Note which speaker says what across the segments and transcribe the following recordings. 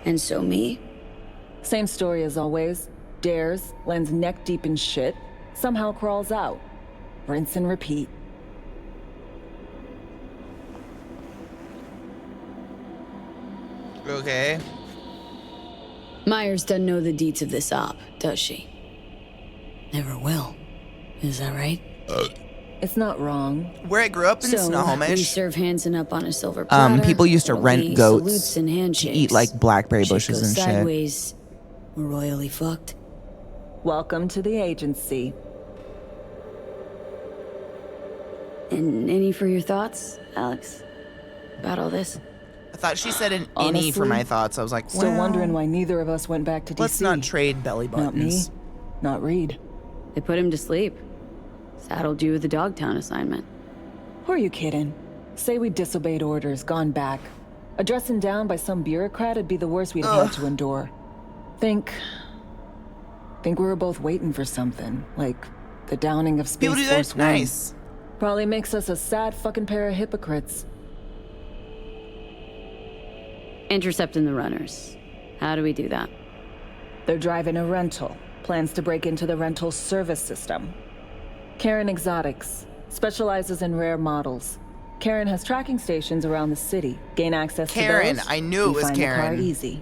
Speaker 1: And so me?
Speaker 2: Same story as always. Dares, lands neck deep in shit, somehow crawls out. Rinse and repeat.
Speaker 3: Okay.
Speaker 1: Myers doesn't know the deets of this op, does she? Never will. Is that right?
Speaker 2: It's not wrong.
Speaker 3: Where I grew up in
Speaker 1: So,
Speaker 3: Snohomish,
Speaker 1: we serve Hanson up on a silver platter.
Speaker 3: people used to rent
Speaker 1: we
Speaker 3: goats
Speaker 1: salutes and
Speaker 3: to
Speaker 1: handshakes.
Speaker 3: eat like blackberry
Speaker 1: Shit
Speaker 3: bushes
Speaker 1: goes
Speaker 3: and shit.
Speaker 1: sideways, we're royally fucked.
Speaker 2: Welcome to the agency.
Speaker 1: And any for your thoughts, Alex? About all this?
Speaker 3: I thought she said an
Speaker 2: Honestly,
Speaker 3: innie for my thoughts. I was like,
Speaker 2: Still
Speaker 3: well,
Speaker 2: wondering why neither of us went back to DC.
Speaker 3: let's not trade belly
Speaker 2: Not me,
Speaker 3: buttons.
Speaker 2: not Reed.
Speaker 1: They put him to sleep. Saddled you with the Dogtown assignment.
Speaker 2: Who are you kidding? Say we disobeyed orders, gone back. A dressing down by some bureaucrat would be the worst we'd have had to endure. Think we were both waiting for something, like the downing of Space
Speaker 3: People do
Speaker 2: Force
Speaker 3: that?
Speaker 2: One.
Speaker 3: Nice.
Speaker 2: Probably makes us a sad fucking pair of hypocrites.
Speaker 1: Intercepting the runners. How do we do that?
Speaker 2: They're driving a rental. Plans to break into the rental service system. Karen Exotics specializes in rare models. Karen has tracking stations around the city. Gain access
Speaker 3: Karen,
Speaker 2: to those.
Speaker 3: I knew it
Speaker 2: we
Speaker 3: was
Speaker 2: find the card
Speaker 3: Karen.
Speaker 2: easy.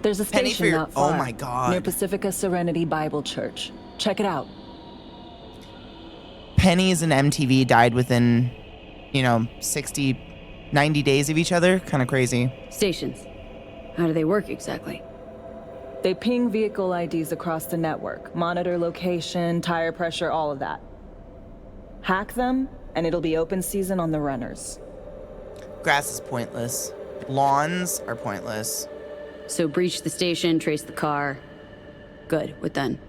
Speaker 2: There's a
Speaker 3: Penny for
Speaker 2: station
Speaker 3: your-
Speaker 2: not far.
Speaker 3: oh my God.
Speaker 2: Near Pacifica Serenity Bible Church. Check it out.
Speaker 3: Penny's and MTV died within, 60, 90 days of each other. Kind of crazy.
Speaker 1: Stations. How do they work exactly?
Speaker 2: They ping vehicle IDs across the network, monitor location, tire pressure, all of that. Hack them, and it'll be open season on the runners.
Speaker 3: Grass is pointless. Lawns are pointless.
Speaker 1: So breach the station, trace the car. Good, what then?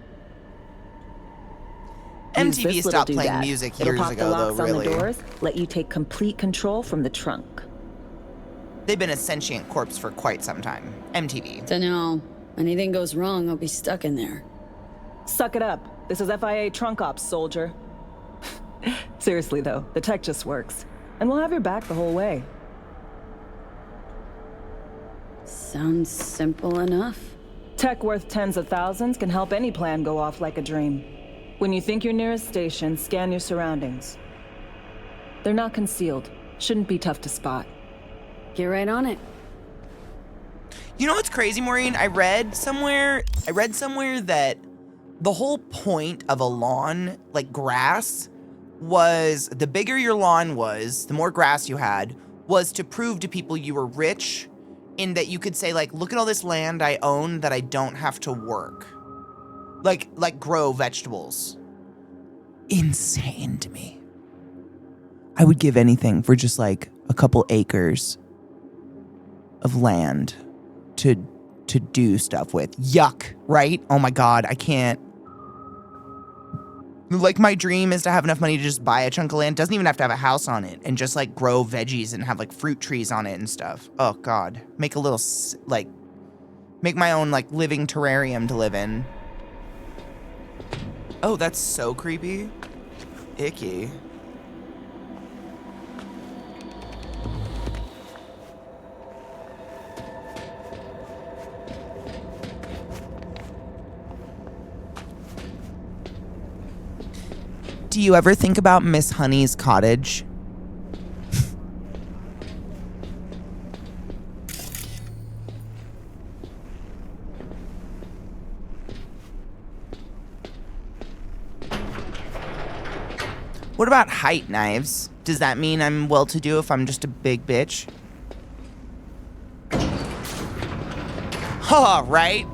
Speaker 2: Use
Speaker 3: MTV
Speaker 2: this
Speaker 3: stopped
Speaker 2: little
Speaker 3: playing
Speaker 2: doodad.
Speaker 3: music
Speaker 2: It'll
Speaker 3: years
Speaker 2: pop
Speaker 3: ago,
Speaker 2: the
Speaker 3: though,
Speaker 2: locks on
Speaker 3: really.
Speaker 2: the doors, let you take complete control from the trunk.
Speaker 3: They've been a sentient corpse for quite some time. MTV.
Speaker 1: Dunno. Anything goes wrong, I'll be stuck in there.
Speaker 2: Suck it up. This is FIA trunk ops, soldier. Seriously, though, the tech just works. And we'll have your back the whole way.
Speaker 1: Sounds simple enough.
Speaker 2: Tech worth tens of thousands can help any plan go off like a dream. When you think you're near a station, scan your surroundings. They're not concealed. Shouldn't be tough to spot.
Speaker 1: Get right on it.
Speaker 3: You know what's crazy, Maureen? I read somewhere that the whole point of a lawn, like grass, was the bigger your lawn was, the more grass you had, was to prove to people you were rich, in that you could say, like, look at all this land I own that I don't have to work. Like grow vegetables. Insane to me. I would give anything for just like a couple acres of land to do stuff with. Yuck, right? Oh my God, I can't. Like, my dream is to have enough money to just buy a chunk of land. Doesn't even have to have a house on it, and just like grow veggies and have like fruit trees on it and stuff. Oh God, make a little make my own like living terrarium to live in. Oh, that's so creepy. Icky. Do you ever think about Miss Honey's cottage? What about height knives? Does that mean I'm well-to-do if I'm just a big bitch? Huh, right?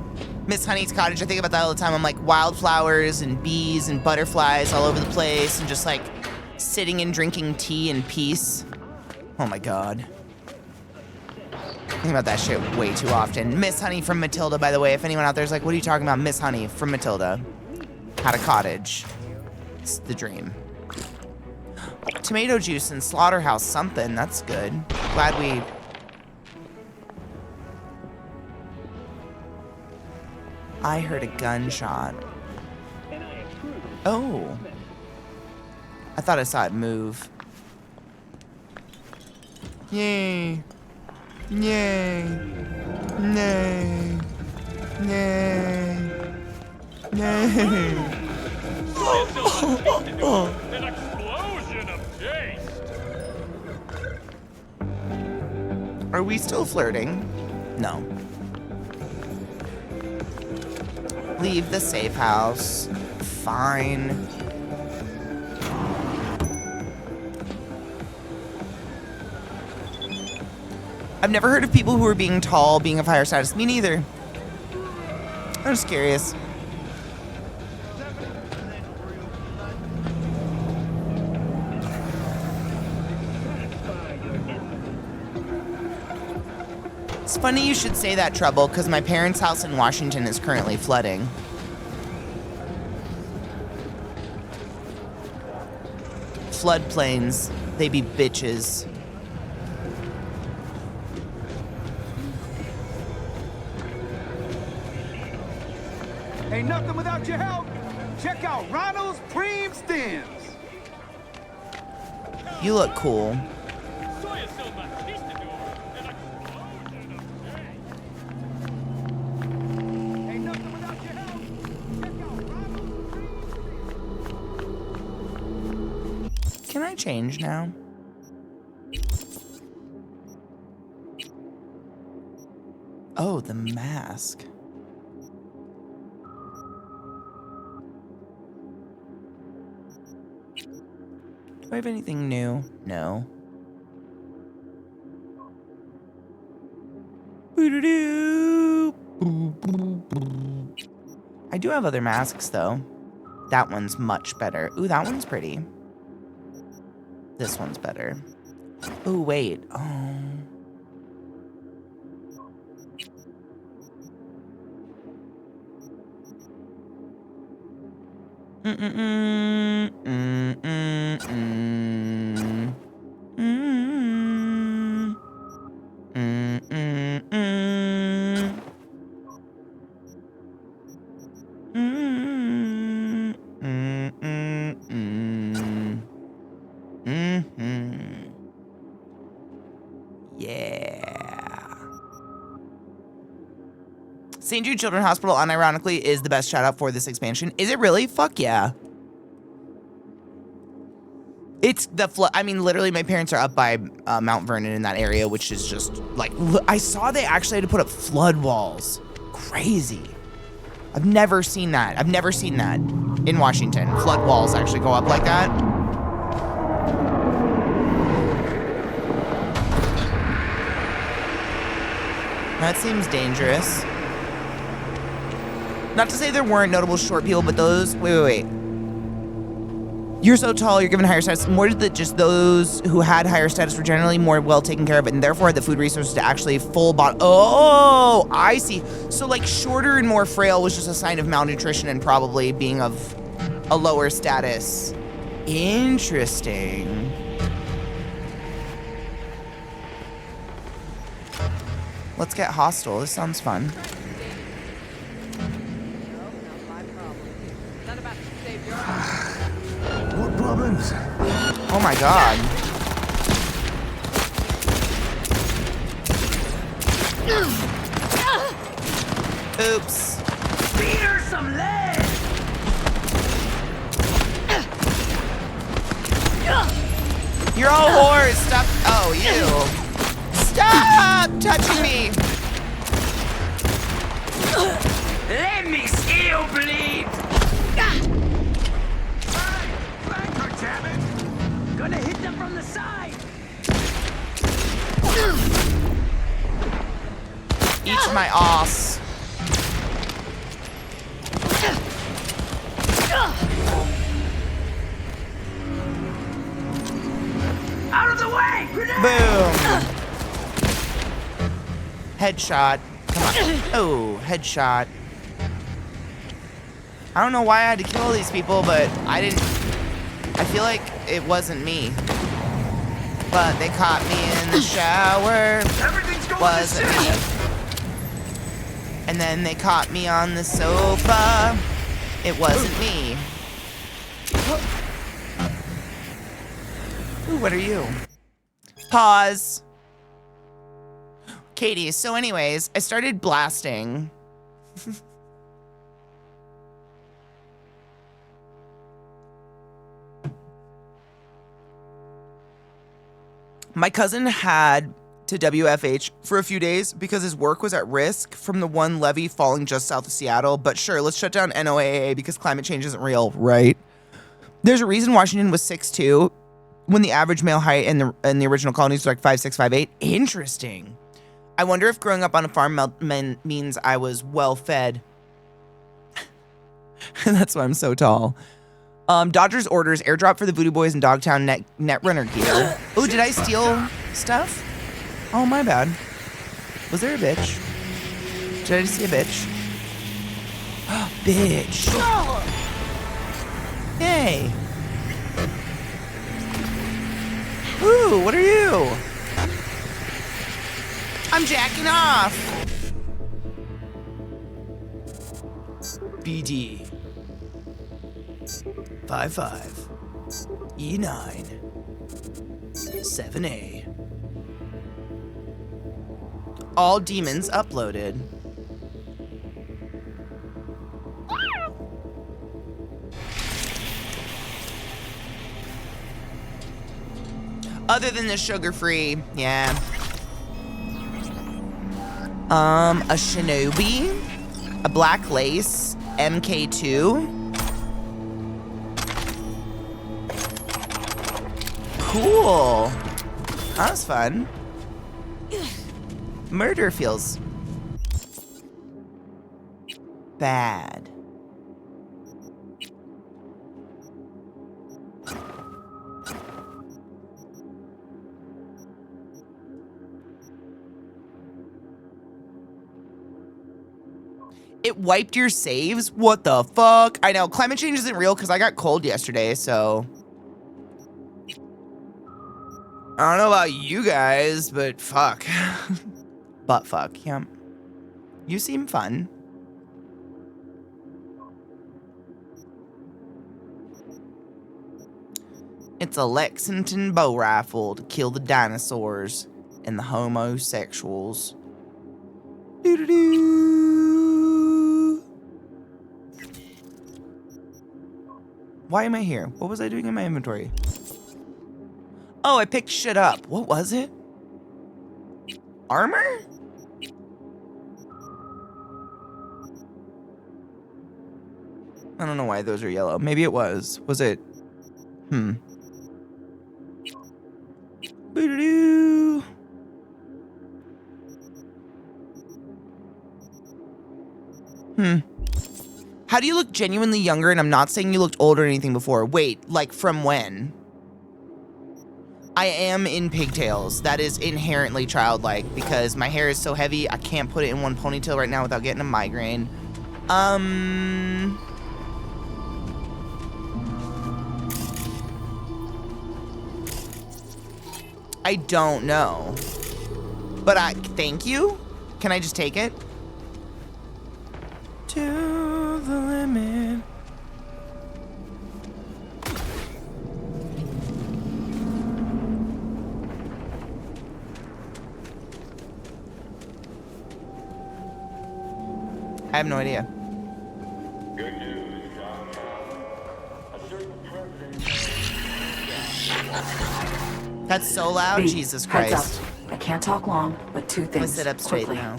Speaker 3: Miss Honey's cottage, I think about that all the time. I'm like, wildflowers and bees and butterflies all over the place and just like sitting and drinking tea in peace. Oh my God. I think about that shit way too often. Miss Honey from Matilda, by the way, if anyone out there's like, what are you talking about? Miss Honey from Matilda. Had a cottage. It's the dream. Tomato juice and slaughterhouse something, that's good. Glad we... I heard a gunshot. Oh. I thought I saw it move. Yay. Yay. Nay. Nay. Nay.
Speaker 4: An explosion of taste!
Speaker 3: Are we still flirting? No. Leave the safe house. Fine. I've never heard of people who are being tall being of higher status. Me neither. I'm just curious. It's funny you should say that, Trouble, because my parents' house in Washington is currently flooding. Floodplains, they be bitches.
Speaker 5: Ain't nothing without your help. Check out Ronald's Preem Stems.
Speaker 3: You look cool.
Speaker 4: Soy still Batistador! An explosion of taste!
Speaker 5: Ain't nothing without your help. Check out Ronald's Preem Stems.
Speaker 3: Can I change now? Oh, the mask. Do I have anything new? No. I do have other masks, though. That one's much better. Ooh, that one's pretty. This one's better. Ooh, wait. Oh. Yeah. St. Jude Children's Hospital, unironically, is the best shout out for this expansion. Is it really? Fuck yeah. It's the flood. I mean, literally, my parents are up by Mount Vernon in that area, which is just like, I saw they actually had to put up flood walls. Crazy. I've never seen that. I've never seen that in Washington. Flood walls actually go up like that. That seems dangerous. Not to say there weren't notable short people, but those, wait. You're so tall, you're given higher status. More that just those who had higher status were generally more well taken care of and therefore had the food resources to actually full body. Oh, I see. So like shorter and more frail was just a sign of malnutrition and probably being of a lower status. Interesting. Let's get hostile. This sounds fun.
Speaker 6: What problems?
Speaker 3: Oh my god. Oops.
Speaker 6: Here's some lead!
Speaker 3: You're all whores. Stop. Oh, you. Stop touching me.
Speaker 6: Let me see you bleed! Flanker, damn it! Gonna hit them from the side!
Speaker 3: Eat my ass.
Speaker 6: Out of the way! Grenade!
Speaker 3: Boom. Headshot. Come on. Oh, headshot. I don't know why I had to kill all these people, but I didn't. I feel like it wasn't me. But they caught me in the shower.
Speaker 6: Everything's going
Speaker 3: Wasn't
Speaker 6: to shit!
Speaker 3: me. And then they caught me on the sofa. It wasn't me. Ooh, what are you? Pause. Katie, so anyways, I started blasting. My cousin had to WFH for a few days because his work was at risk from the one levee falling just south of Seattle. But sure, let's shut down NOAA because climate change isn't real, right? There's a reason Washington was 6'2", when the average male height in the original colonies was like 5'6", 5'8". Interesting. I wonder if growing up on a farm means I was well fed. That's why I'm so tall. Dodgers orders airdrop for the Voodoo Boys and Dogtown Netrunner gear. Oh, did I steal stuff? Oh, my bad. Was there a bitch? Did I just see a bitch? Bitch. Hey. Ooh, what are you? I'm jacking off. BD. 55. E9. 7A. All demons uploaded. Other than the sugar-free, yeah. A Shinobi, a Black Lace, MK2. Cool. That was fun. Murder feels bad. It wiped your saves? What the fuck? I know, climate change isn't real because I got cold yesterday, so. I don't know about you guys, but fuck. But fuck, yeah. You seem fun. It's a Lexington bow rifle to kill the dinosaurs and the homosexuals. Doo-doo-doo. Why am I here? What was I doing in my inventory? Oh, I picked shit up. What was it? Armor? I don't know why those are yellow. Maybe it was. Was it? Boo-doo-doo. How do you look genuinely younger? And I'm not saying you looked old or anything before. Wait, like from when? I am in pigtails. That is inherently childlike because my hair is so heavy, I can't put it in one ponytail right now without getting a migraine. I don't know. But thank you? Can I just take it? To the limit. I have no idea.
Speaker 7: Good news, John. A certain president.
Speaker 3: That's so loud,
Speaker 8: B,
Speaker 3: Jesus
Speaker 8: heads
Speaker 3: Christ.
Speaker 8: up. I can't talk long, but two
Speaker 3: I'm gonna
Speaker 8: things.
Speaker 3: sit up straight
Speaker 8: quickly.
Speaker 3: now.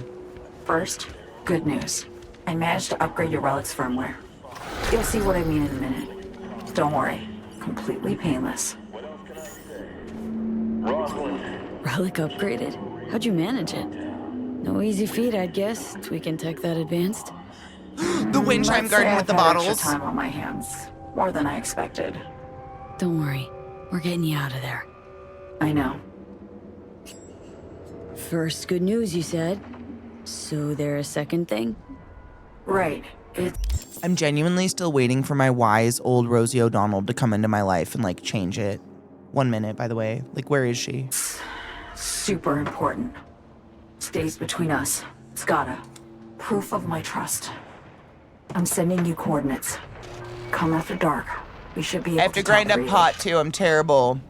Speaker 8: First, good news. I managed to upgrade your relic's firmware. You'll see what I mean in a minute. Don't worry. Completely painless.
Speaker 1: Relic upgraded? How'd you manage it? No easy feat, I'd guess, tweaking tech that advanced.
Speaker 3: The wind chime
Speaker 8: Let's say
Speaker 3: garden
Speaker 8: I've
Speaker 3: with the
Speaker 8: had
Speaker 3: bottles.
Speaker 8: extra time on my hands. More than I expected.
Speaker 1: Don't worry, we're getting you out of there.
Speaker 8: I know.
Speaker 1: First good news, you said. So there a second thing?
Speaker 8: Right.
Speaker 3: I'm genuinely still waiting for my wise old Rosie O'Donnell to come into my life and like change it. 1 minute, by the way. Like, where is she?
Speaker 8: Super important. Stays between us. It's gotta. Proof of my trust. I'm sending you coordinates. Come after dark. We should be able
Speaker 3: I have to grind up
Speaker 8: talk
Speaker 3: pot too. I'm terrible.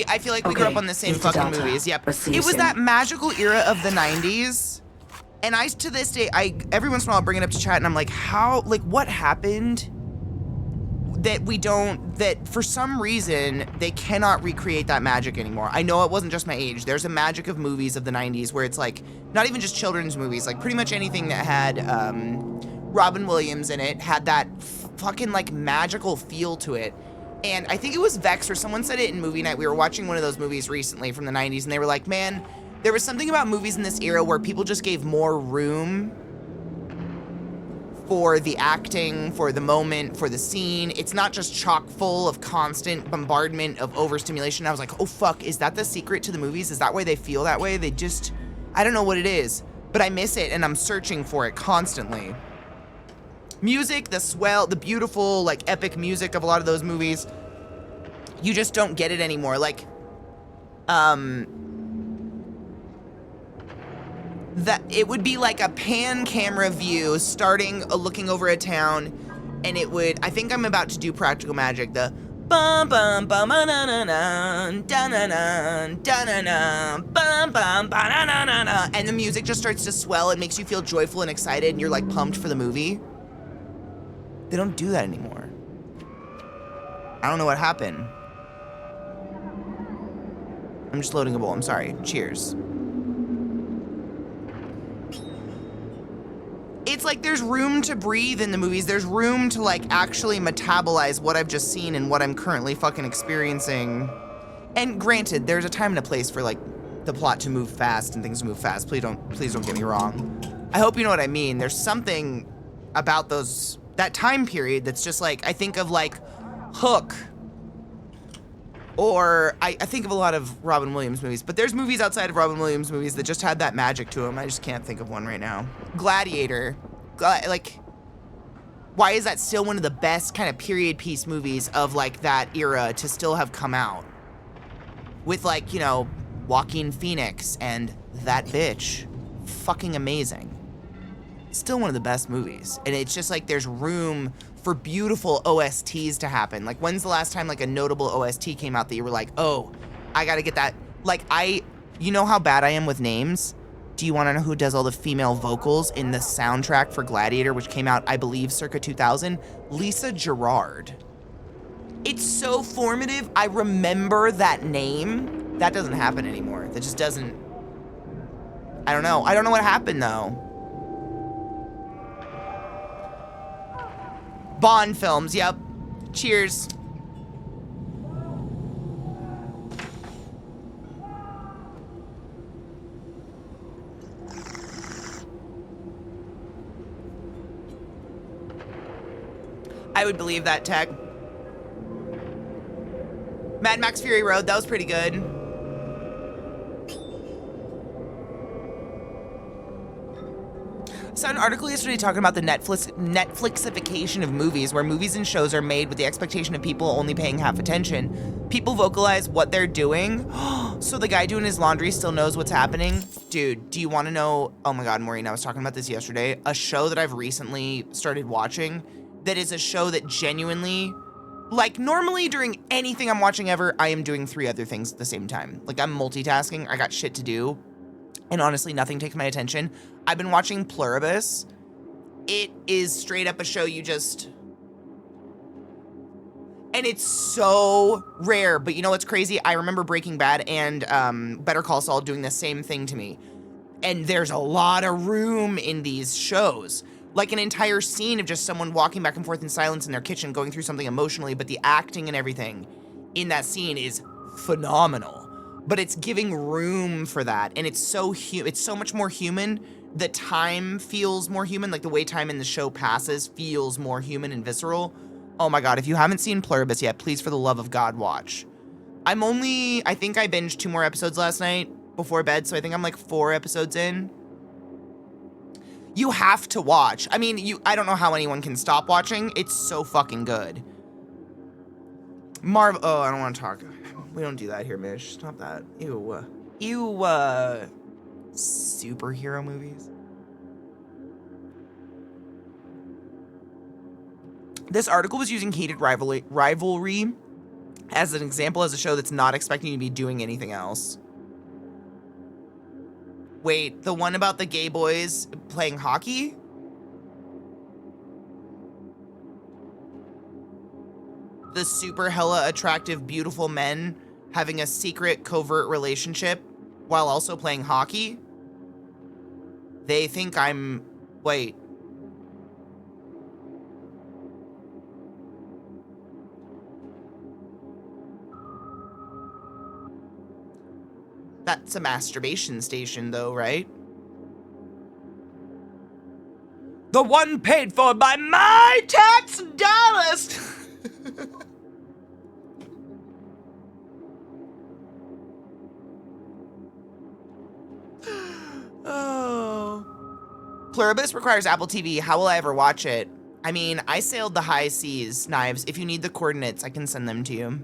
Speaker 3: I feel like we grew up
Speaker 8: Okay,
Speaker 3: on the same
Speaker 8: into
Speaker 3: fucking
Speaker 8: Delta.
Speaker 3: movies. Yep.
Speaker 8: I'll see you
Speaker 3: It was
Speaker 8: soon.
Speaker 3: that magical era of the 90s. And to this day, every once in a while I'll bring it up to chat and I'm like, what happened that for some reason they cannot recreate that magic anymore. I know it wasn't just my age. There's a magic of movies of the 90s where it's like, not even just children's movies, like pretty much anything that had Robin Williams in it had that fucking like magical feel to it. And I think it was Vex or someone said it in movie night. We were watching one of those movies recently from the 90s and they were like, man, there was something about movies in this era where people just gave more room for the acting, for the moment, for the scene. It's not just chock full of constant bombardment of overstimulation. I was like, oh fuck, is that the secret to the movies? Is that why they feel that way? I don't know what it is, but I miss it and I'm searching for it constantly. Music, the beautiful, like epic music of a lot of those movies, you just don't get it anymore. Like, that it would be like a pan camera view starting looking over a town, and I think I'm about to do practical magic, the bum bum bum na na na da na na da na na bum bum ba na na na na, and the music just starts to swell. It makes you feel joyful and excited and you're like pumped for the movie. They don't do that anymore. I don't know what happened. I'm just loading a bowl, I'm sorry. Cheers. It's like there's room to breathe in the movies. There's room to like actually metabolize what I've just seen and what I'm currently fucking experiencing. And granted, there's a time and a place for like the plot to move fast and things to move fast. Please don't get me wrong. I hope you know what I mean. There's something about that time period that's just like, I think of like Hook, or I think of a lot of Robin Williams movies, but there's movies outside of Robin Williams movies that just had that magic to them. I just can't think of one right now. Gladiator. Like, why is that still one of the best kind of period piece movies of like that era to still have come out? With like, you know, Joaquin Phoenix and that bitch. Fucking amazing. Still one of the best movies. And it's just like there's room for beautiful OSTs to happen. Like, when's the last time like a notable OST came out that you were like, oh, I gotta get that. Like, you know how bad I am with names? Do you wanna know who does all the female vocals in the soundtrack for Gladiator, which came out, I believe, circa 2000? Lisa Gerrard. It's so formative. I remember that name. That doesn't happen anymore. That just doesn't. I don't know. I don't know what happened though. Bond films, yep. Cheers. I would believe that, Tech. Mad Max Fury Road, that was pretty good. I saw an article yesterday talking about the Netflixification of movies, where movies and shows are made with the expectation of people only paying half attention. People vocalize what they're doing, so the guy doing his laundry still knows what's happening. Dude, do you want to know? Oh my God, Maureen, I was talking about this yesterday. A show that I've recently started watching that is a show that genuinely, like, normally during anything I'm watching ever, I am doing 3 other things at the same time. Like, I'm multitasking. I got shit to do. And honestly, nothing takes my attention. I've been watching Pluribus. It is straight up a show you just... And it's so rare. But you know what's crazy? I remember Breaking Bad and Better Call Saul doing the same thing to me. And there's a lot of room in these shows. Like an entire scene of just someone walking back and forth in silence in their kitchen, going through something emotionally, but the acting and everything in that scene is phenomenal. But it's giving room for that, and it's so much more human. The time feels more human, like the way time in the show passes feels more human and visceral. Oh my God, if you haven't seen Pluribus yet, please, for the love of God, watch. I think I binged 2 more episodes last night before bed, so I think I'm like 4 episodes in. You have to watch. I mean, I don't know how anyone can stop watching. It's so fucking good. Oh, I don't want to talk. We don't do that here, Mish. Stop that. Ew. Superhero movies. This article was using heated rivalry as an example, as a show that's not expecting you to be doing anything else. Wait, the one about the gay boys playing hockey? The super hella attractive, beautiful men having a secret, covert relationship while also playing hockey? They think I'm... Wait. That's a masturbation station, though, right? The one paid for by my tax dollars! Oh. Pluribus requires Apple TV. How will I ever watch it? I mean, I sailed the high seas, Knives. If you need the coordinates, I can send them to you.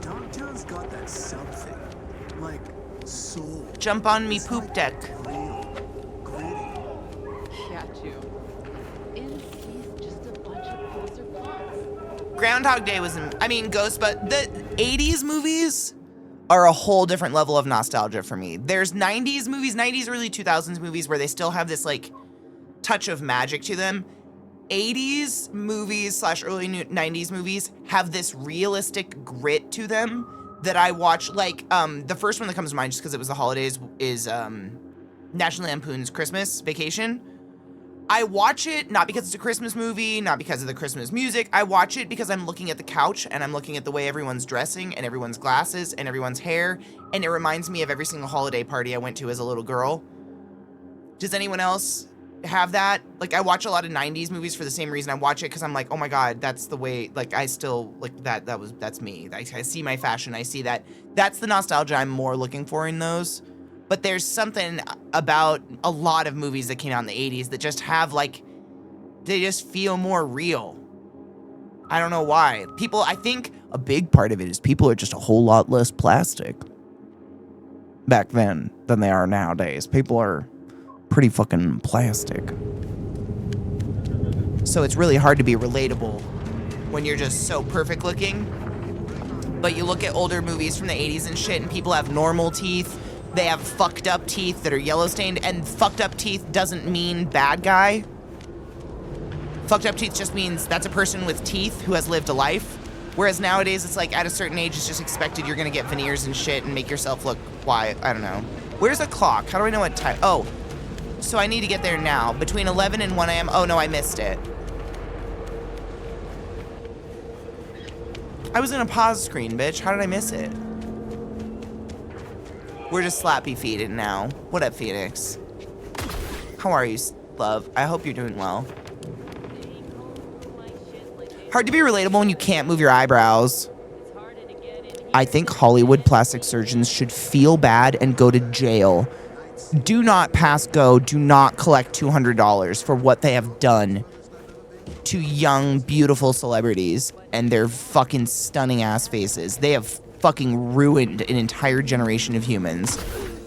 Speaker 6: Dogtown's got that something. Like soul.
Speaker 3: Jump on me
Speaker 6: It's
Speaker 3: poop
Speaker 6: like
Speaker 3: deck.
Speaker 6: real, gritty.
Speaker 9: Got you. In season, just a bunch of closer plots.
Speaker 3: Groundhog Day was, I mean, Ghost, but the 80s movies are a whole different level of nostalgia for me. There's 90s movies, 90s, early 2000s movies where they still have this, like, touch of magic to them. 80s movies / early 90s movies have this realistic grit to them that I watch. Like, the first one that comes to mind, just because it was the holidays, is National Lampoon's Christmas Vacation. I watch it not because it's a Christmas movie, not because of the Christmas music. I watch it because I'm looking at the couch and I'm looking at the way everyone's dressing and everyone's glasses and everyone's hair, and it reminds me of every single holiday party I went to as a little girl. Does anyone else have that? Like, I watch a lot of 90s movies for the same reason. I watch it because I'm like, oh my God, that's the way, like, I still, like, that's me. I see my fashion, I see that. That's the nostalgia I'm more looking for in those. But there's something about a lot of movies that came out in the 80s that just have, like, they just feel more real. I don't know why. People, I think a big part of it is people are just a whole lot less plastic back then than they are nowadays. People are pretty fucking plastic. So it's really hard to be relatable when you're just so perfect looking. But you look at older movies from the 80s and shit, and people have normal teeth. They have fucked up teeth that are yellow stained, and fucked up teeth doesn't mean bad guy. Fucked up teeth just means that's a person with teeth who has lived a life. Whereas nowadays, it's like at a certain age, it's just expected you're gonna get veneers and shit and make yourself look quiet. I don't know. Where's the clock? How do I know what time? Oh, so I need to get there now. Between 11 and 1 a.m. Oh no, I missed it. I was in a pause screen, bitch. How did I miss it? We're just slappy feeding now. What up, Phoenix? How are you, love? I hope you're doing well. Hard to be relatable when you can't move your eyebrows. I think Hollywood plastic surgeons should feel bad and go to jail. Do not pass go. Do not collect $200 for what they have done to young, beautiful celebrities and their fucking stunning ass faces. They have fucking ruined an entire generation of humans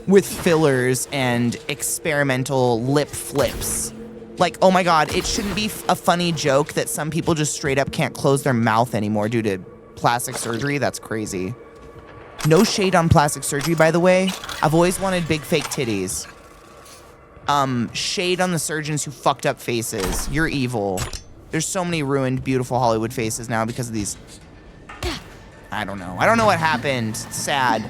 Speaker 3: with fillers and experimental lip flips. Like, oh my God, it shouldn't be a funny joke that some people just straight up can't close their mouth anymore due to plastic surgery. That's crazy. No shade on plastic surgery, by the way. I've always wanted big fake titties. Shade on the surgeons who fucked up faces. You're evil. There's so many ruined, beautiful Hollywood faces now because of these. I don't know. I don't know what happened. It's sad.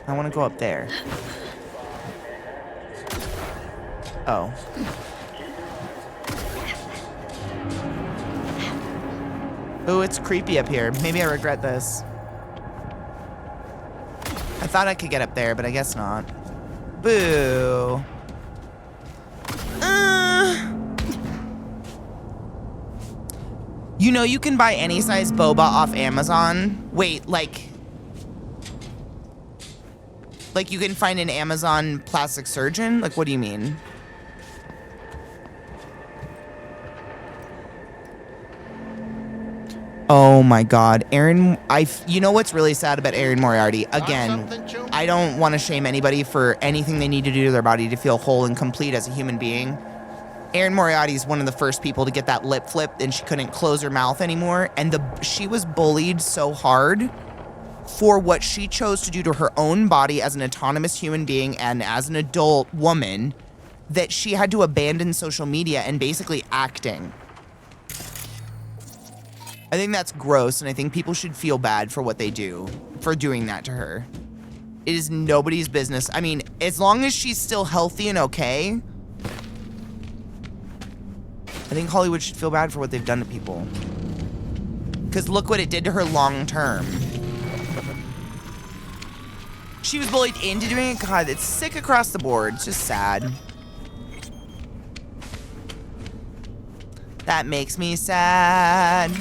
Speaker 3: I want to go up there. Oh. Ooh, it's creepy up here. Maybe I regret this. I thought I could get up there, but I guess not. Boo. You know you can buy any size boba off Amazon. Wait, like you can find an Amazon plastic surgeon? Like, what do you mean? Oh my God, Aaron, you know what's really sad about Aaron Moriarty? Again, I don't want to shame anybody for anything they need to do to their body to feel whole and complete as a human being. Erin Moriarty is one of the first people to get that lip flipped, and she couldn't close her mouth anymore. And she was bullied so hard for what she chose to do to her own body as an autonomous human being and as an adult woman that she had to abandon social media and basically acting. I think that's gross, and I think people should feel bad for what they do, for doing that to her. It is nobody's business. I mean, as long as she's still healthy and okay, I think Hollywood should feel bad for what they've done to people. Because look what it did to her long term. She was bullied into doing it. God, it's sick across the board. It's just sad. That makes me sad.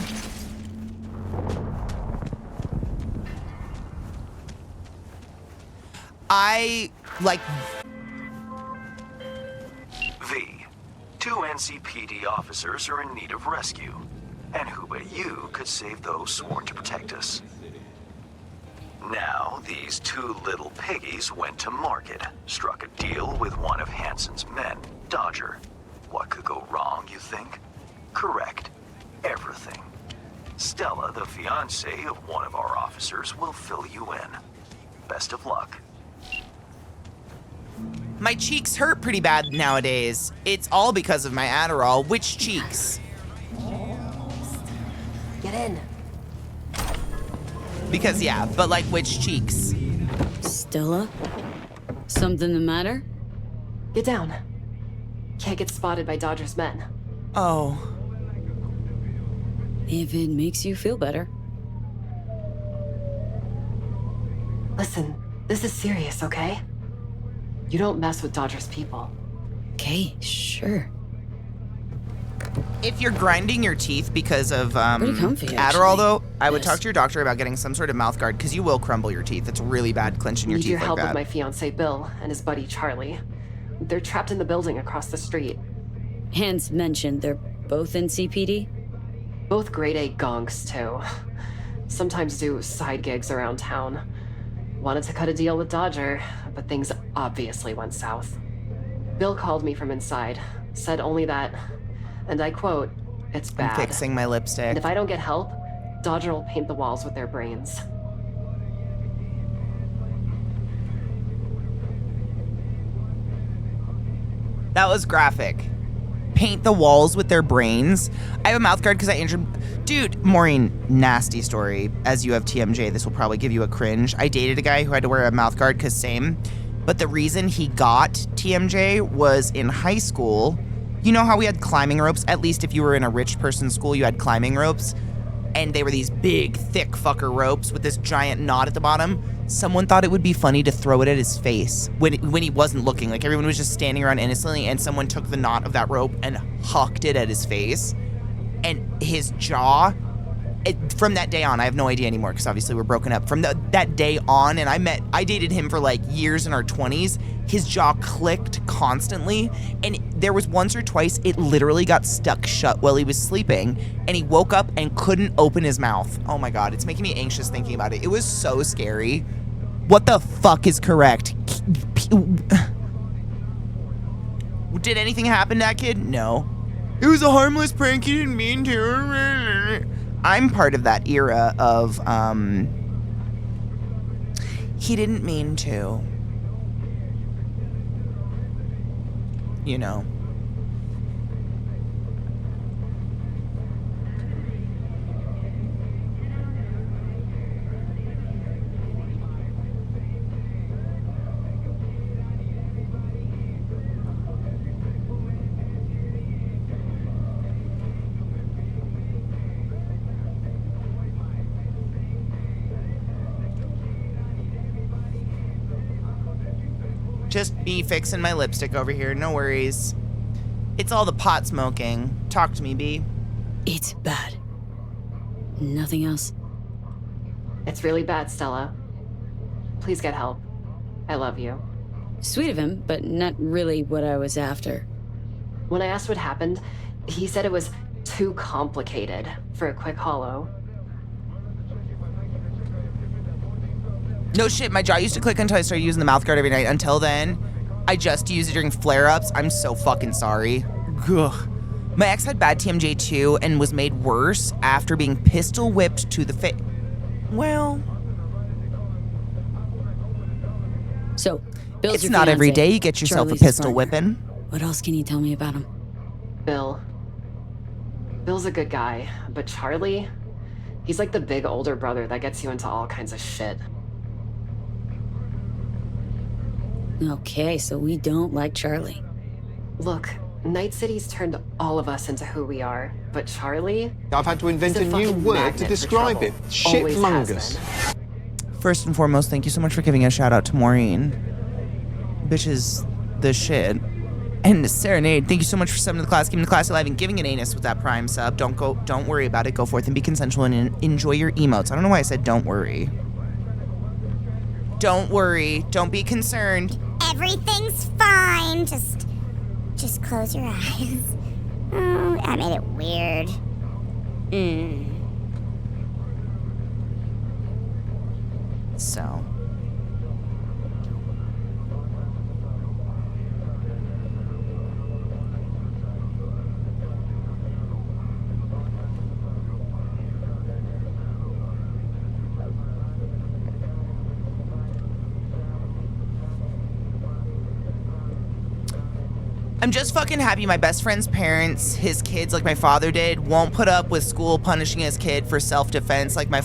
Speaker 10: Two NCPD officers are in need of rescue. And who but you could save those sworn to protect us? Now, these two little piggies went to market, struck a deal with one of Hansen's men, Dodger. What could go wrong, you think? Correct. Everything. Stella, the fiancée of one of our officers, will fill you in. Best of luck.
Speaker 3: My cheeks hurt pretty bad nowadays. It's all because of my Adderall. Which cheeks?
Speaker 11: Get in.
Speaker 3: Because, yeah, but like which cheeks?
Speaker 1: Stella? Something the matter?
Speaker 11: Get down. Can't get spotted by Dodger's men.
Speaker 3: Oh.
Speaker 1: If it makes you feel better.
Speaker 11: Listen, this is serious, okay? You don't mess with Dodger's people.
Speaker 1: Okay, sure.
Speaker 3: If you're grinding your teeth because of
Speaker 1: Pretty comfy,
Speaker 3: Adderall,
Speaker 1: actually.
Speaker 3: though, I would
Speaker 1: Yes.
Speaker 3: talk to your doctor about getting some sort of mouth guard because you will crumble your teeth. It's really bad clenching your
Speaker 11: Need
Speaker 3: teeth
Speaker 11: your
Speaker 3: like
Speaker 11: help
Speaker 3: that.
Speaker 11: with my fiancé Bill and his buddy Charlie. They're trapped in the building across the street.
Speaker 1: Hans mentioned they're both in CPD?
Speaker 11: Both grade A gonks, too. Sometimes do side gigs around town. Wanted to cut a deal with Dodger, but things obviously went south. Bill called me from inside, said only that, and I quote, "It's bad.
Speaker 3: I'm fixing my lipstick.
Speaker 11: And if I don't get help, Dodger will paint the walls with their brains."
Speaker 3: That was graphic. Paint the walls with their brains. I have a mouth guard because I injured... Dude, Maureen, nasty story. As you have TMJ, this will probably give you a cringe. I dated a guy who had to wear a mouth guard because same. But the reason he got TMJ was in high school. You know how we had climbing ropes? At least if you were in a rich person's school, you had climbing ropes. And they were these big, thick fucker ropes with this giant knot at the bottom. Someone thought it would be funny to throw it at his face when he wasn't looking. Like everyone was just standing around innocently, and someone took the knot of that rope and hucked it at his face. And his jaw, from that day on, I have no idea anymore because obviously we're broken up. From that day on, and I dated him for like years in our 20s, his jaw clicked constantly. And there was once or twice it literally got stuck shut while he was sleeping. And he woke up and couldn't open his mouth. Oh my God, it's making me anxious thinking about it. It was so scary. What the fuck is correct? Did anything happen to that kid? No. It was a harmless prank, he didn't mean to. I'm part of that era of, he didn't mean to. You know. Just me fixing my lipstick over here, no worries. It's all the pot smoking. Talk to me, B.
Speaker 1: It's bad. Nothing else?
Speaker 11: It's really bad, Stella. Please get help. I love you.
Speaker 1: Sweet of him, but not really what I was after.
Speaker 11: When I asked what happened, he said it was too complicated for a quick holo.
Speaker 3: No shit, my jaw used to click until I started using the mouth guard every night. Until then, I just use it during flare-ups. I'm so fucking sorry. Ugh. My ex had bad TMJ too and was made worse after being pistol whipped to the face. Well...
Speaker 1: So, Bill's
Speaker 3: it's
Speaker 1: your
Speaker 3: not every
Speaker 1: fiancé.
Speaker 3: day you get yourself
Speaker 1: Charlie's
Speaker 3: a
Speaker 1: his
Speaker 3: pistol
Speaker 1: partner.
Speaker 3: whipping.
Speaker 1: What else can you tell me about him?
Speaker 11: Bill. Bill's a good guy, but Charlie, he's like the big older brother that gets you into all kinds of shit.
Speaker 1: Okay, so we don't like Charlie.
Speaker 11: Look, Night City's turned all of us into who we are, but Charlie...
Speaker 5: I've had to invent
Speaker 11: he's
Speaker 5: a new
Speaker 11: fucking
Speaker 5: word
Speaker 11: magnet
Speaker 5: to
Speaker 11: for
Speaker 5: describe
Speaker 11: trouble.
Speaker 5: it.
Speaker 11: Always has
Speaker 5: Shitmongous.
Speaker 11: been.
Speaker 3: First and foremost, thank you so much for giving a shout out to Maureen. Bitch is the shit. And Serenade, thank you so much for subbing to the class, keeping the class alive, and giving an anus with that Prime sub. Don't worry about it. Go forth and be consensual and enjoy your emotes. I don't know why I said don't worry. Don't worry. Don't be concerned.
Speaker 12: Everything's fine. Just close your eyes. Oh, I made it weird.
Speaker 3: So. I'm just fucking happy my best friend's parents, his kids, like my father did, won't put up with school punishing his kid for self-defense like my...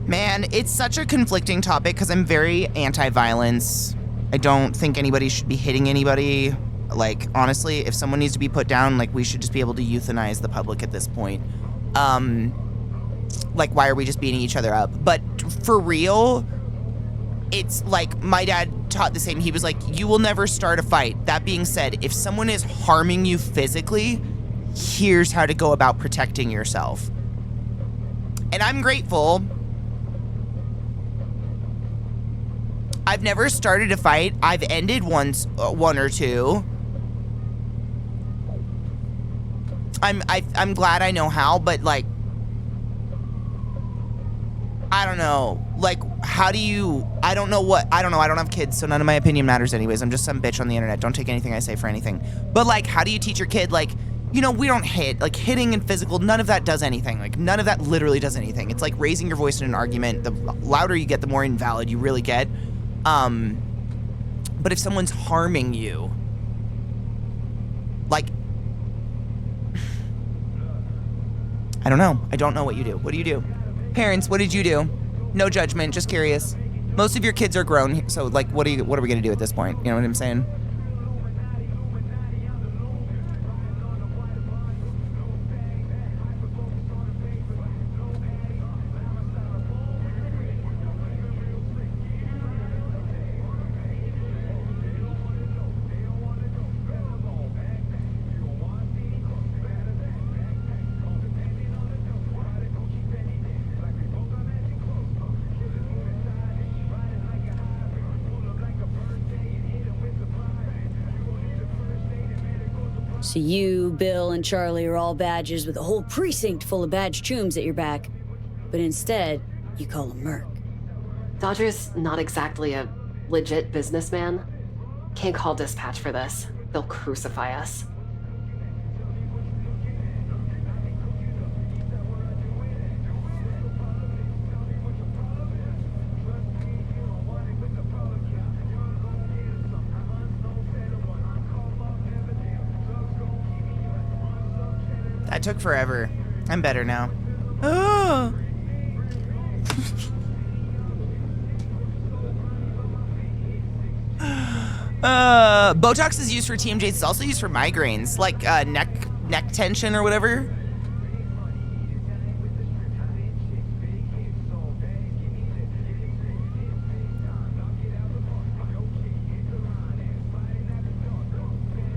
Speaker 3: Man, it's such a conflicting topic because I'm very anti-violence. I don't think anybody should be hitting anybody. Like, honestly, if someone needs to be put down, like, we should just be able to euthanize the public at this point. Like, why are we just beating each other up? But for real... It's like my dad taught the same. He was like, you will never start a fight. That being said, if someone is harming you physically, here's how to go about protecting yourself. And I'm grateful. I've never started a fight. I've ended one or two. I'm glad I know how, but like, I don't know. Like, how do you... I don't know. I don't have kids, so none of my opinion matters anyways. I'm just some bitch on the internet. Don't take anything I say for anything. But, like, how do you teach your kid, like, you know, we don't hit. Like, hitting and physical, none of that does anything. Like, none of that literally does anything. It's like raising your voice in an argument. The louder you get, the more invalid you really get. But if someone's harming you, like... I don't know. I don't know what you do. What do you do? Parents, what did you do? No judgment, just curious. Most of your kids are grown, so like, what are we gonna do at this point? You know what I'm saying?
Speaker 1: So you, Bill, and Charlie are all badges with a whole precinct full of badge chooms at your back. But instead, you call him Merc.
Speaker 11: Dodger's not exactly a legit businessman. Can't call dispatch for this. They'll crucify us.
Speaker 3: That took forever. I'm better now. Oh. Botox is used for TMJs. It's also used for migraines, like neck tension or whatever.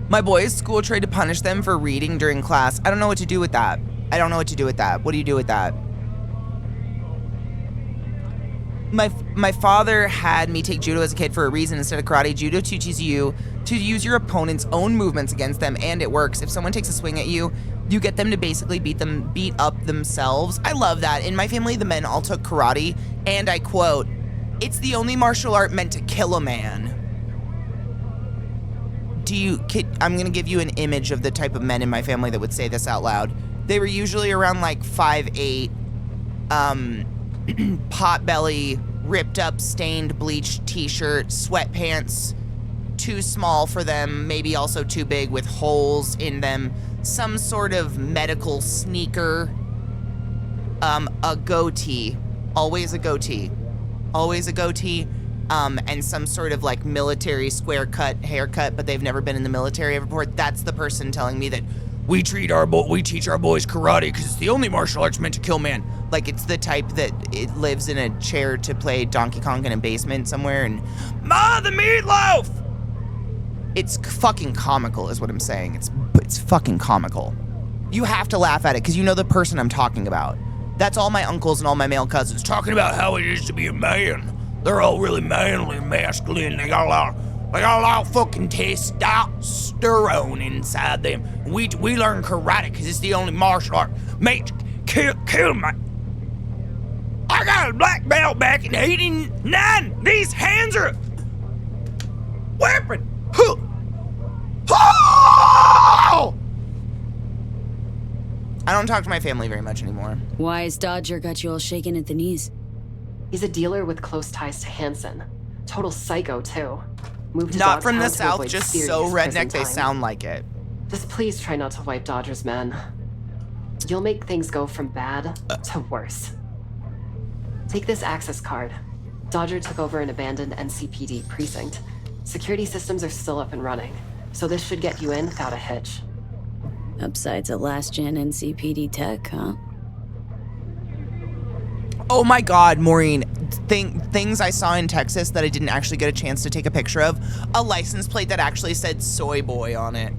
Speaker 3: My boys' school tried to punish them for reading during class. I don't know what to do with that. I don't know what to do with that. What do you do with that? My father had me take judo as a kid for a reason instead of karate. Judo teaches you to use your opponent's own movements against them, and it works. If someone takes a swing at you, You get them to basically beat up themselves. I love that. In my family, the men all took karate, and I quote, "It's the only martial art meant to kill a man." I'm gonna give you an image of the type of men in my family that would say this out loud. They were usually around like 5'8", pot belly, ripped up, stained, bleached t-shirt, sweatpants, too small for them, maybe also too big with holes in them, some sort of medical sneaker, a goatee, always a goatee, and some sort of like military square cut haircut, but they've never been in the military ever before. That's the person telling me that we teach our boys karate because it's the only martial arts meant to kill man. Like, it's the type that it lives in a chair to play Donkey Kong in a basement somewhere and Ma, the meatloaf! It's fucking comical is what I'm saying. It's fucking comical. You have to laugh at it because you know the person I'm talking about. That's all my uncles and all my male cousins talking about how it is to be a man. They're all really manly and masculine. They got a lot of fucking testosterone inside them. We learn karate because it's the only martial art made to kill me. I got a black belt back in '89. These hands are a weapon. Oh! I don't talk to my family very much anymore.
Speaker 1: Why has Dodger got you all shaking at the knees?
Speaker 11: He's a dealer with close ties to Hanson. Total psycho, too. Moved to
Speaker 3: Not from the
Speaker 11: Dogtown to
Speaker 3: South,
Speaker 11: avoid
Speaker 3: just
Speaker 11: serious
Speaker 3: so
Speaker 11: prison
Speaker 3: redneck they
Speaker 11: time.
Speaker 3: sound like it.
Speaker 11: Just please try not to wipe Dodger's men. You'll make things go from bad to worse. Take this access card. Dodger took over an abandoned NCPD precinct. Security systems are still up and running, so this should get you in without a hitch.
Speaker 1: Upsides of last-gen NCPD tech, huh?
Speaker 3: Oh my God, Maureen. Things I saw in Texas that I didn't actually get a chance to take a picture of. A license plate that actually said soy boy on it.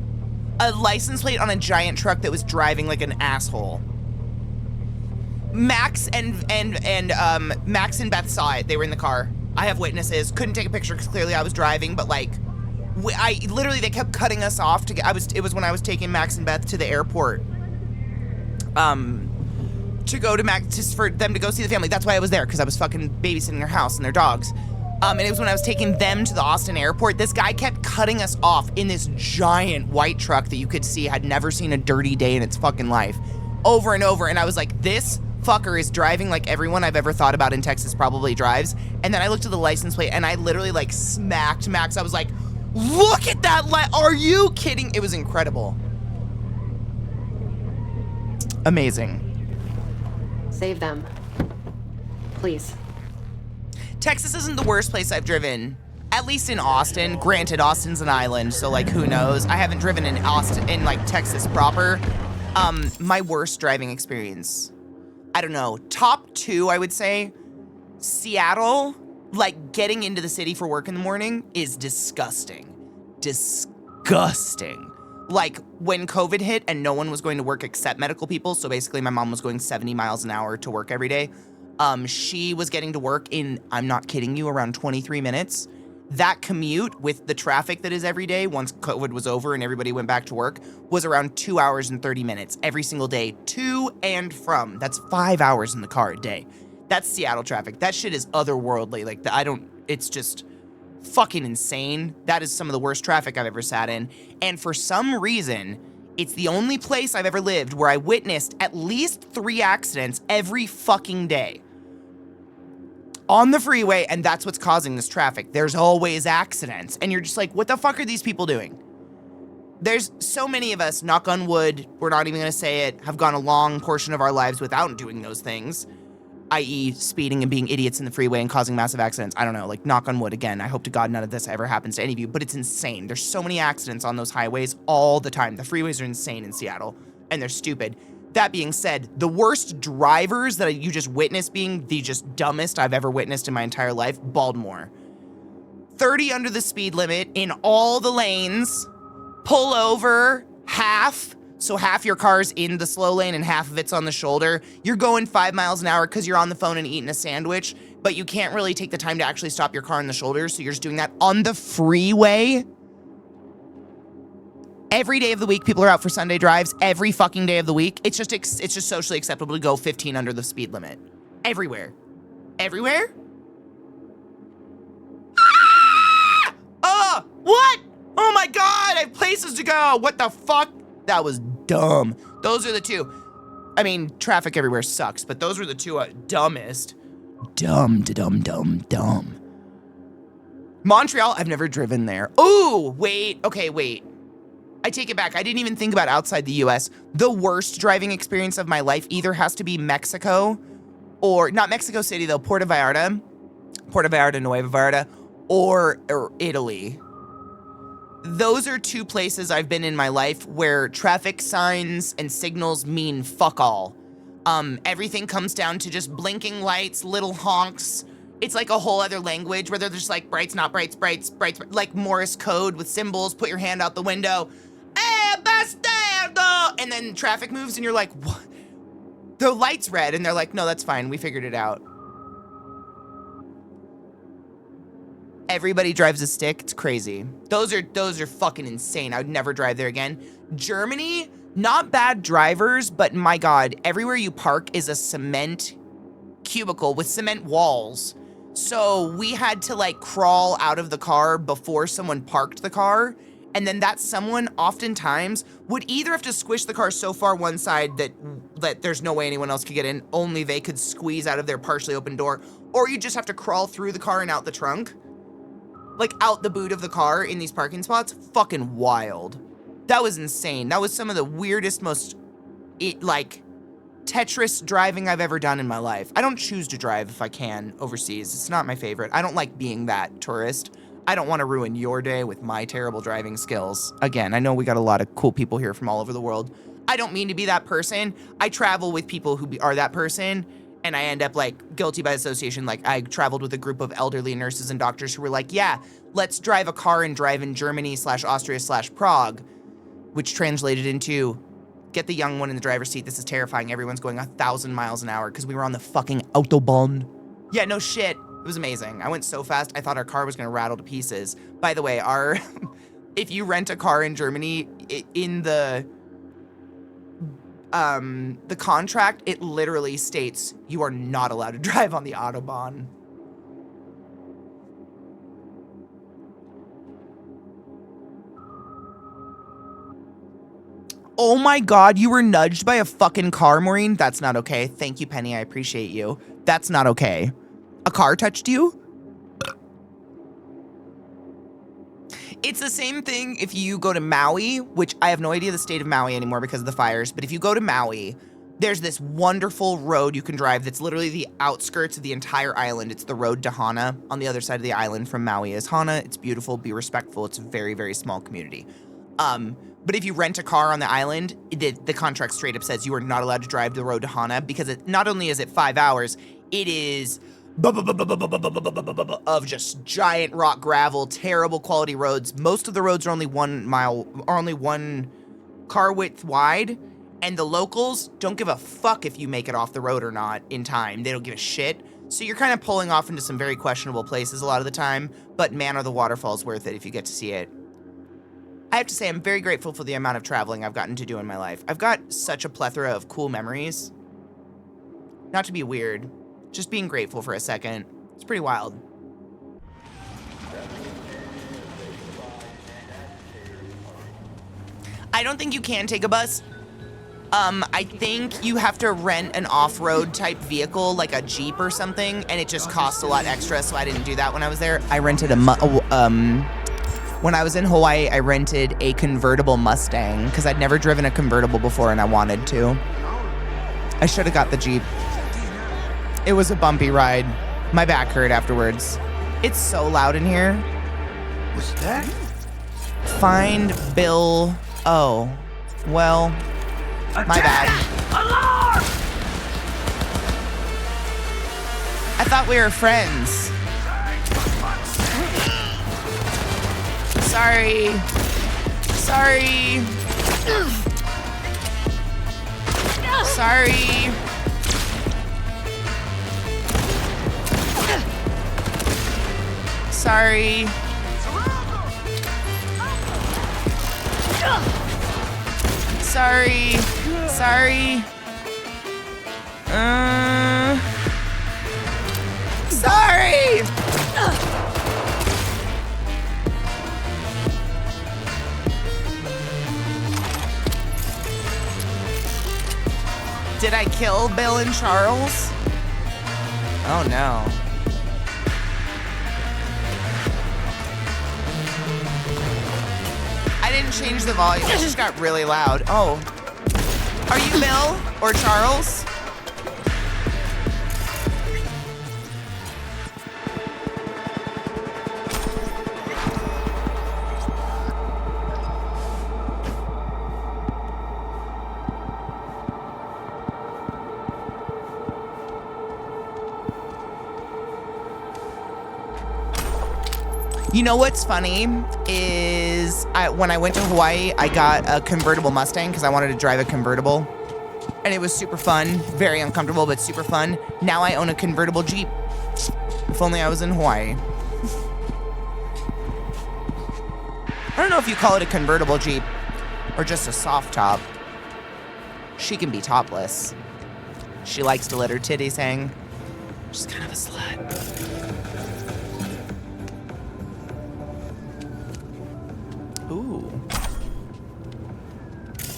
Speaker 3: A license plate on a giant truck that was driving like an asshole. Max and Beth saw it. They were in the car. I have witnesses. Couldn't take a picture because clearly I was driving, but like, they kept cutting us off to get. It was when I was taking Max and Beth to the airport. To go to Max, just for them to go see the family. That's why I was there, because I was fucking babysitting their house and their dogs. And it was when I was taking them to the Austin airport. This guy kept cutting us off in this giant white truck that you could see had never seen a dirty day in its fucking life. Over and over. And I was like, this fucker is driving like everyone I've ever thought about in Texas probably drives. And then I looked at the license plate and I literally like smacked Max. I was like, look at that are you kidding? It was incredible. Amazing.
Speaker 11: Save them. Please.
Speaker 3: Texas isn't the worst place I've driven. At least in Austin. Granted, Austin's an island, so like who knows? I haven't driven in Austin, in like Texas proper. My worst driving experience. I don't know. Top 2, I would say. Seattle, like getting into the city for work in the morning is disgusting. Disgusting. Like when COVID hit and no one was going to work except medical people. So basically my mom was going 70 miles an hour to work every day. She was getting to work in, I'm not kidding you, around 23 minutes. That commute with the traffic that is every day once COVID was over and everybody went back to work was around 2 hours and 30 minutes every single day to and from. That's 5 hours in the car a day. That's Seattle traffic. That shit is otherworldly. Like it's just fucking insane. That is some of the worst traffic I've ever sat in. And for some reason, it's the only place I've ever lived where I witnessed at least 3 accidents every fucking day. On the freeway, and that's what's causing this traffic. There's always accidents. And you're just like, what the fuck are these people doing? There's so many of us, knock on wood, we're not even gonna say it, have gone a long portion of our lives without doing those things. I.e. speeding and being idiots in the freeway and causing massive accidents. I don't know, like knock on wood again. I hope to God none of this ever happens to any of you, but it's insane. There's so many accidents on those highways all the time. The freeways are insane in Seattle, and they're stupid. That being said, the worst drivers that you just witnessed being the just dumbest I've ever witnessed in my entire life, Baltimore. 30 under the speed limit in all the lanes, pull over half, so half your car's in the slow lane and half of it's on the shoulder. You're going 5 miles an hour because you're on the phone and eating a sandwich, but you can't really take the time to actually stop your car on the shoulder, so you're just doing that on the freeway. Every day of the week, people are out for Sunday drives. Every fucking day of the week. It's just socially acceptable to go 15 under the speed limit. Everywhere. Everywhere? Ah! Oh, what? Oh my God, I have places to go. What the fuck? That was dumb. Those are the two. I mean, traffic everywhere sucks, but those were the two dumbest. Dumb. Montreal, I've never driven there. Ooh, wait. Okay, wait. I take it back. I didn't even think about outside the US. The worst driving experience of my life either has to be Mexico or, not Mexico City though, Puerto Vallarta, Nueva Vallarta, or Italy. Those are two places I've been in my life where traffic signs and signals mean fuck all. Everything comes down to just blinking lights, little honks. It's like a whole other language where they're just like brights, not brights, brights, like Morse code with symbols, put your hand out the window. And then traffic moves and you're like, what? The light's red and they're like, no, that's fine. We figured it out. Everybody drives a stick. It's crazy. Those are fucking insane. I would never drive there again. Germany, not bad drivers, but my God, everywhere you park is a cement cubicle with cement walls. So we had to like crawl out of the car before someone parked the car. And then that someone oftentimes would either have to squish the car so far one side that there's no way anyone else could get in, only they could squeeze out of their partially open door, or you just have to crawl through the car and out the trunk. Like out the boot of the car in these parking spots. Fucking wild. That was insane. That was some of the weirdest, most, like, Tetris driving I've ever done in my life. I don't choose to drive if I can overseas. It's not my favorite. I don't like being that tourist. I don't want to ruin your day with my terrible driving skills. Again, I know we got a lot of cool people here from all over the world. I don't mean to be that person. I travel with people who are that person, and I end up like guilty by association. Like I traveled with a group of elderly nurses and doctors who were like, yeah, let's drive a car and drive in Germany/Austria/Prague, which translated into get the young one in the driver's seat. This is terrifying. Everyone's going 1,000 miles an hour because we were on the fucking Autobahn. Yeah, no shit. It was amazing. I went so fast, I thought our car was going to rattle to pieces. By the way, if you rent a car in Germany, in the contract, it literally states you are not allowed to drive on the Autobahn. Oh my God, you were nudged by a fucking car, Maureen? That's not okay. Thank you, Penny. I appreciate you. That's not okay. A car touched you? It's the same thing if you go to Maui, which I have no idea the state of Maui anymore because of the fires, but if you go to Maui, there's this wonderful road you can drive that's literally the outskirts of the entire island. It's the road to Hana. On the other side of the island from Maui is Hana. It's beautiful. Be respectful. It's a very, very small community. But if you rent a car on the island, the contract straight up says you are not allowed to drive the road to Hana because not only is it 5 hours, it is of just giant rock gravel, terrible quality roads. Most of the roads are only 1 mile, or only 1 car width wide, and the locals don't give a fuck if you make it off the road or not in time. They don't give a shit. So you're kind of pulling off into some very questionable places a lot of the time, but man, are the waterfalls worth it if you get to see it. I have to say, I'm very grateful for the amount of traveling I've gotten to do in my life. I've got such a plethora of cool memories. Not to be weird, just being grateful for a second. It's pretty wild. I don't think you can take a bus. I think you have to rent an off-road type vehicle, like a Jeep or something, and it just costs a lot extra, so I didn't do that when I was there. I rented when I was in Hawaii, I rented a convertible Mustang because I'd never driven a convertible before and I wanted to. I should have got the Jeep. It was a bumpy ride. My back hurt afterwards. It's so loud in here.
Speaker 5: What's that?
Speaker 3: Find Bill. Oh, well, my bad.
Speaker 6: Alarm!
Speaker 3: I thought we were friends. Sorry. Sorry. Sorry. Sorry. Sorry. Sorry. Sorry! Did I kill Bill and Charles? Oh no. I didn't change the volume, it just got really loud. Oh. Are you Bill or Charles? You know what's funny is when I went to Hawaii, I got a convertible Mustang because I wanted to drive a convertible. And it was super fun, very uncomfortable, but super fun. Now I own a convertible Jeep. If only I was in Hawaii. I don't know if you call it a convertible Jeep or just a soft top. She can be topless. She likes to let her titties hang. She's kind of a slut. Ooh.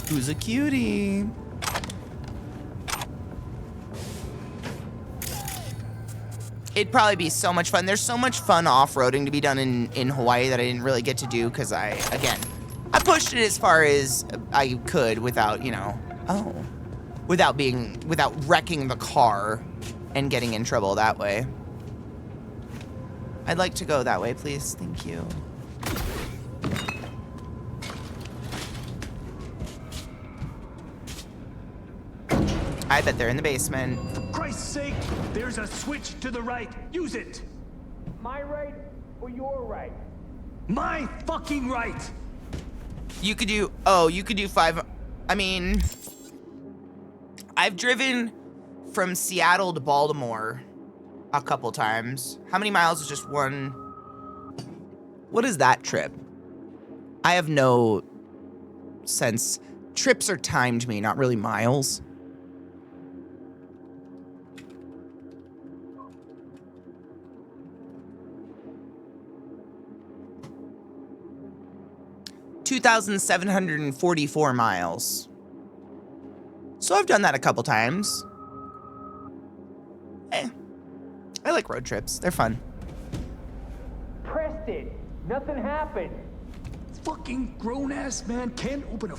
Speaker 3: Who's a cutie? It'd probably be so much fun. There's so much fun off-roading to be done in Hawaii that I didn't really get to do because I pushed it as far as I could without, you know, without wrecking the car and getting in trouble that way. I'd like to go that way, please. Thank you. I bet they're in the basement.
Speaker 6: For Christ's sake, there's a switch to the right. Use it.
Speaker 5: My right or your right?
Speaker 6: My fucking right.
Speaker 3: You could do 5. I mean, I've driven from Seattle to Baltimore a couple times. How many miles is just one? What is that trip? I have no sense. Trips are timed to me, not really miles. $2,744 miles. So I've done that a couple times. I like road trips. They're fun.
Speaker 5: Pressed it. Nothing happened.
Speaker 6: Fucking grown-ass man can't open a...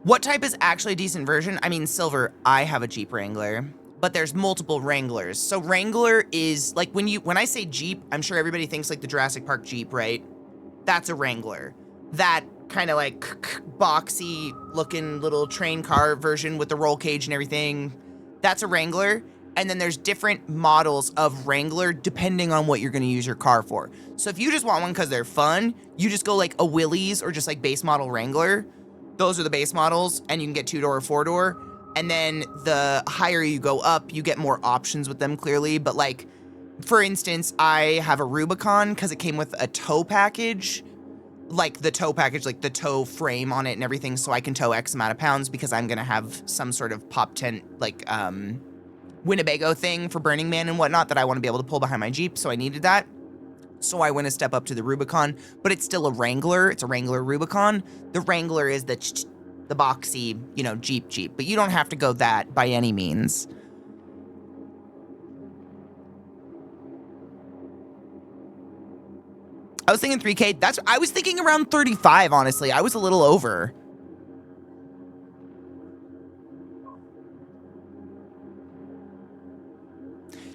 Speaker 3: What type is actually a decent version? I mean, Silver, I have a Jeep Wrangler, but there's multiple Wranglers. So Wrangler is, like, when I say Jeep, I'm sure everybody thinks like the Jurassic Park Jeep, right? That's a Wrangler. That kind of like boxy looking little train car version with the roll cage and everything, that's a Wrangler. And then there's different models of Wrangler depending on what you're going to use your car for. So if you just want one because they're fun, you just go like a Willys or just like base model Wrangler. Those are the base models, and you can get 2-door or 4-door. And then the higher you go up, you get more options with them clearly. But like, for instance, I have a Rubicon because it came with a tow package. Like the tow package, like the tow frame on it and everything, so I can tow X amount of pounds because I'm gonna have some sort of pop tent, like Winnebago thing for Burning Man and whatnot that I want to be able to pull behind my Jeep, so I needed that. So I went a step up to the Rubicon, but it's still a Wrangler. It's a Wrangler Rubicon. The Wrangler is the boxy, you know, Jeep, but you don't have to go that by any means. I was thinking 3K. I was thinking around 35, honestly. I was a little over.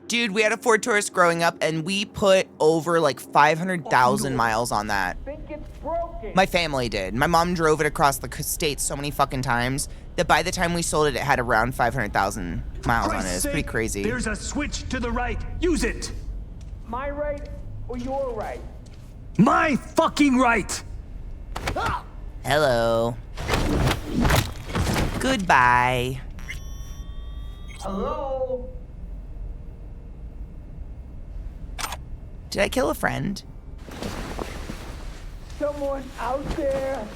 Speaker 3: Dude, we had a Ford Taurus growing up, and we put over like 500,000 miles on that.
Speaker 5: Think it's broken.
Speaker 3: My family did. My mom drove it across the state so many fucking times that by the time we sold it, it had around 500,000 miles on it. It's pretty crazy.
Speaker 6: There's a switch to the right. Use it.
Speaker 5: My right or your right?
Speaker 6: My fucking right.
Speaker 3: Hello. Goodbye.
Speaker 5: Hello?
Speaker 3: Did I kill a friend?
Speaker 5: Someone out there?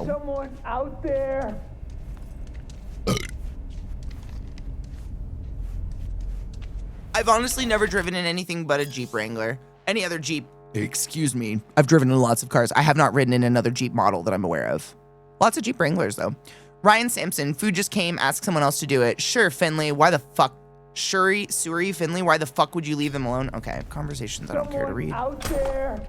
Speaker 3: no.
Speaker 5: Someone out there?
Speaker 3: I've honestly never driven in anything but a Jeep Wrangler. Any other Jeep, excuse me. I've driven in lots of cars. I have not ridden in another Jeep model that I'm aware of. Lots of Jeep Wranglers, though. Ryan Sampson, food just came, ask someone else to do it. Sure, Finley, why the fuck? Suri, Finley, why the fuck would you leave them alone? Okay, conversations I don't care to read.
Speaker 5: Out there?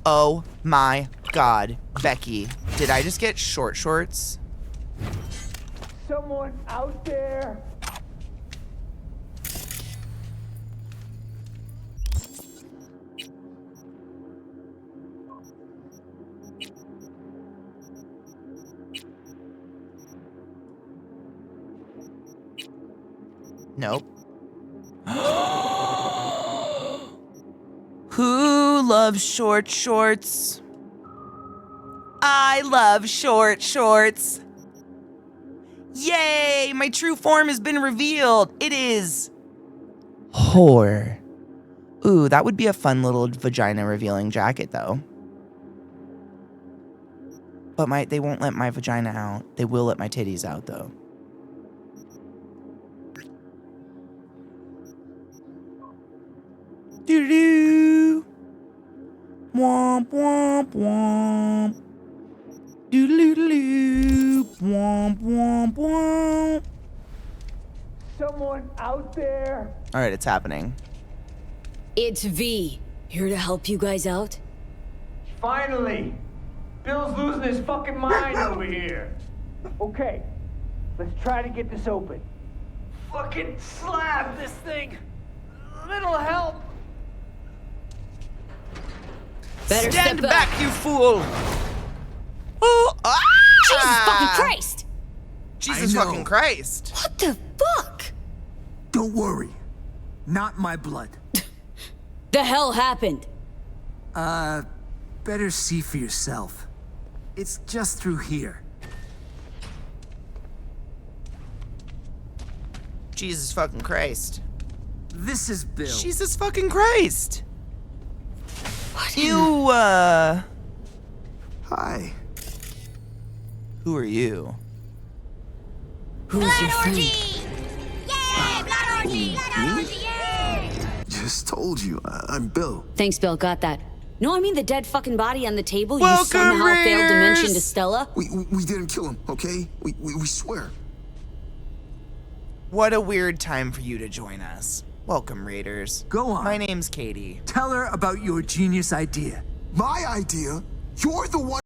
Speaker 3: Oh my God, Becky, did I just get short shorts?
Speaker 5: Someone out there?
Speaker 3: Nope. Who loves short shorts? I love short shorts. Yay, my true form has been revealed. It is whore. Ooh, that would be a fun little vagina revealing jacket though. But they won't let my vagina out. They will let my titties out though. Doo-doo. Womp, womp, womp. Doo-doo-doo-doo. Womp, womp, womp.
Speaker 5: Someone out there?
Speaker 3: All right, it's happening.
Speaker 1: It's V. Here to help you guys out.
Speaker 5: Finally! Bill's losing his fucking mind over here. Okay, let's try to get this open. Fucking slap this thing! Little help!
Speaker 1: Better
Speaker 3: Stand
Speaker 1: step
Speaker 3: back, you fool! Oh, ah!
Speaker 1: Jesus fucking Christ!
Speaker 3: Jesus fucking Christ!
Speaker 1: What the fuck?
Speaker 6: Don't worry. Not my blood.
Speaker 1: The hell happened?
Speaker 6: Better see for yourself. It's just through here.
Speaker 3: Jesus fucking Christ.
Speaker 6: This is Bill.
Speaker 3: Jesus fucking Christ! You,
Speaker 6: Hi.
Speaker 3: Who are you?
Speaker 1: Who's your friend?
Speaker 12: Yay! Blood orgy! Blood orgy! Yay!
Speaker 6: Just told you, I'm Bill.
Speaker 1: Thanks, Bill. Got that. No, I mean the dead fucking body on the table.
Speaker 3: Welcome,
Speaker 1: you somehow failed to mention
Speaker 3: Raiders!
Speaker 1: to Stella.
Speaker 6: We didn't kill him, okay? We swear.
Speaker 3: What a weird time for you to join us. Welcome, Raiders.
Speaker 6: Go on.
Speaker 3: My name's Katie.
Speaker 6: Tell her about your genius idea.
Speaker 13: My idea? You're the one